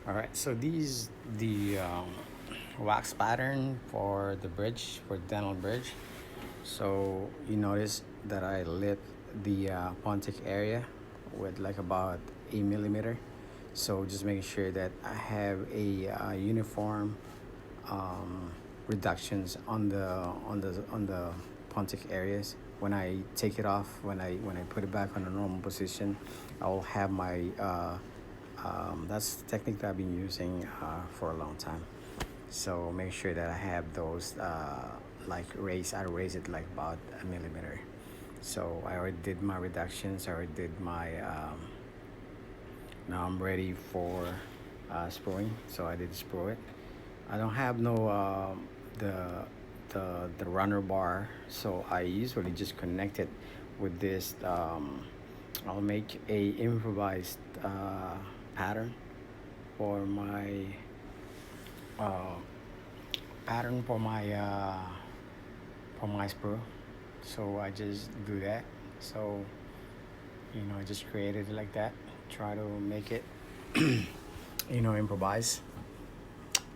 All right, so these the wax pattern for the bridge, for dental bridge. So you notice that I lit the pontic area with like about 8 millimeter. So just making sure that I have a uniform um, reductions on the pontic areas. When I take it off, when I put it back on the normal position, I will have my that's the technique that I've been using for a long time. So make sure that I have those I raise it like about a millimeter. So I already did my reductions. I already did my now I'm ready for spruing. So I did sprue it. I don't have no the the runner bar, so I usually just connect it with this. I'll make a improvised pattern for my uh, pattern for my sprue. So I just do that. So I just created it like that. Try to make it improvise.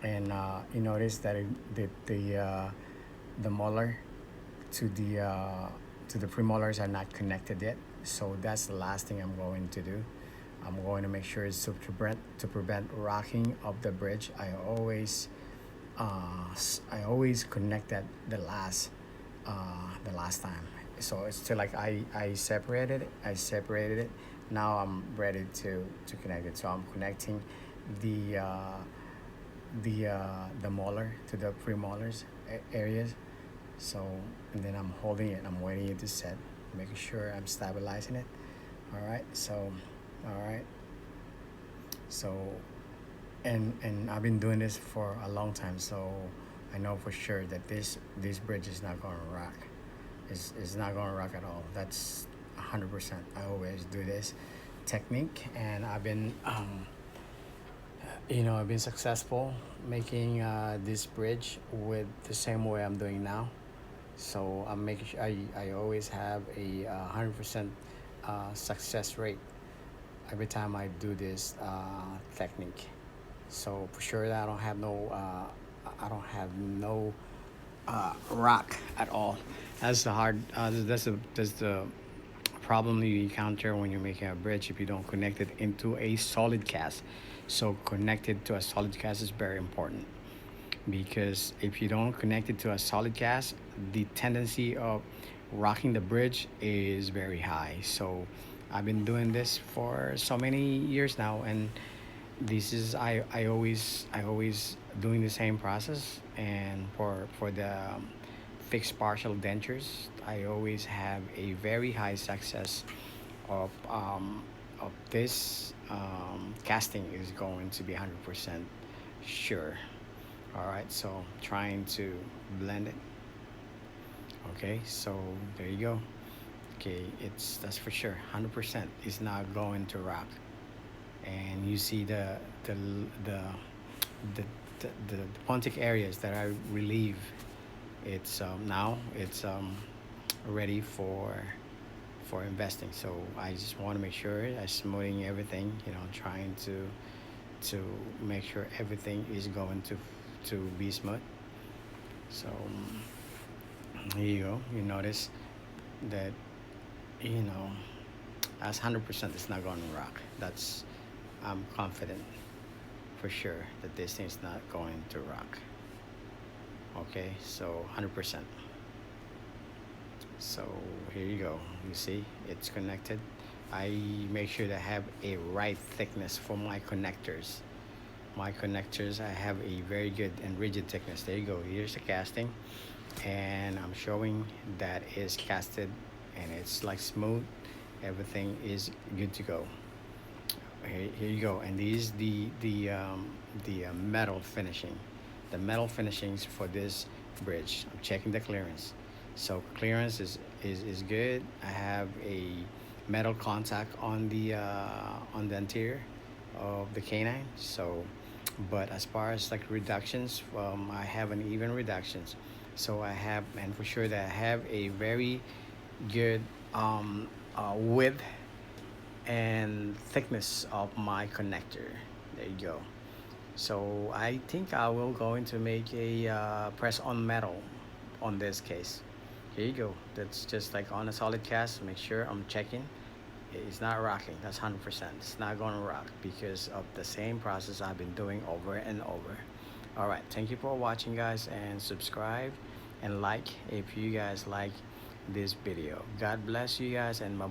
And you notice that the molar to the premolars are not connected yet. So that's the last thing I'm going to do. I'm going to make sure it's to prevent rocking of the bridge. I always connect that the last time. So it's still like I separated it. Now I'm ready to connect it. So I'm connecting the the molar to the premolars areas. So, and then I'm holding it. I'm waiting it to set, making sure I'm stabilizing it. All right. So, all right. So, and I've been doing this for a long time. So I know for sure that this bridge is not going to rock. It's not going to rock at all. That's 100%. I always do this technique, and I've been successful making this bridge with the same way I'm doing now. So I'm making sure I always have a 100% success rate every time I do this technique. So for sure that I don't have no rock at all. That's the hard. That's the problem you encounter when you're making a bridge if you don't connect it into a solid cast. So connected to a solid cast is very important because if you don't connect it to a solid cast, the tendency of rocking the bridge is very high. So I've been doing this for so many years now, and this is I always doing the same process. And for the fixed partial dentures, I always have a very high success of this casting is going to be 100% sure. All right, so trying to blend it. Okay, so there you go. Okay, that's for sure 100% is not going to rock. And you see the the the the pontic areas that I relieve. It's now it's ready for investing. So I just want to make sure I smoothing everything, trying to make sure everything is going to be smooth. So here you go. You notice that you know as 100% it's not going to rock. That's I'm confident for sure that this thing's not going to rock. Okay, so 100%. So here you go. You see, it's connected. I make sure to have a right thickness for my connectors. My connectors, I have a very good and rigid thickness. There you go. Here's the casting, and I'm showing that is casted, and it's like smooth. Everything is good to go. Here you go. And these the metal finishing, the metal finishings for this bridge. I'm checking the clearance. So clearance is good. I have a metal contact on the interior of the canine. So, but as far as like reductions, I have an even reductions. So I have, and for sure that I have a very good width and thickness of my connector. There you go. So I think I will going to make a press on metal on this case. Here you go. That's just like on a solid cast. Make sure I'm checking. It's not rocking. That's 100%. It's not going to rock because of the same process I've been doing over and over. All right. Thank you for watching, guys, and subscribe and like if you guys like this video. God bless you guys and my